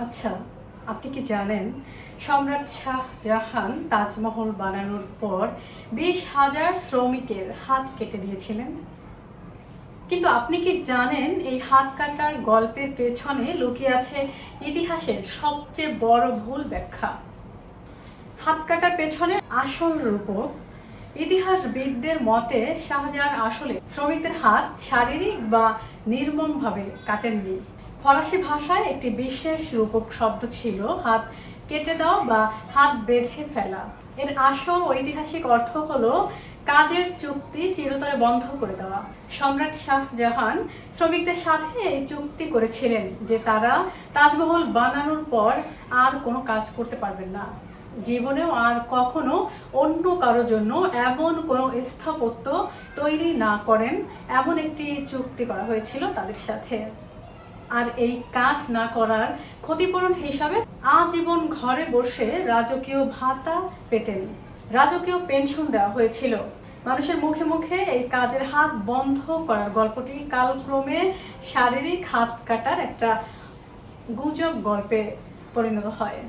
আচ্ছা, আপনি কি জানেন সম্রাট শাহজাহান তাজমহল বানানোর পর 20,000 শ্রমিকের হাত কেটে দিয়েছিলেন? কিন্তু আপনি কি জানেন এই হাত কাটার গল্পের পেছনে লুকিয়ে আছে ইতিহাসের সবচেয়ে বড় ভুল ব্যাখ্যা? হাত কাটার পেছনে আসল রূপক ইতিহাসবিদদের মতে শাহজাহান আসলে শ্রমিকদের হাত শারীরিক বা নির্মমভাবে কাটেননি। ফরাসি ভাষায় একটি বিশেষ রূপক শব্দ ছিল হাত কেটে দেওয়া বা হাত বেঁধে ফেলা। এর আসল ঐতিহাসিক অর্থ হলো কাজের চুক্তি চিরতরে বন্ধ করে দেওয়া। সম্রাট শাহজাহান শ্রমিকদের সাথে এই চুক্তি করেছিলেন যে তারা তাজমহল বানানোর পর আর কোনো কাজ করতে পারবেন না, জীবনেও আর কখনো অন্য কারোর জন্য এমন কোনো স্থাপত্য তৈরি না করেন, এমন একটি চুক্তি করা হয়েছিল তাদের সাথে। আর এই কাজ না করার ক্ষতিপূরণ হিসাবে আজীবন ঘরে বসে রাজকীয় ভাতা পেতেন, রাজকীয় পেনশন দেওয়া হয়েছিল। মানুষের মুখে মুখে এই কাজের হাত বন্ধ করার গল্পটি কালক্রমে শারীরিক হাত কাটার একটা গুজব গল্পে পরিণত হয়।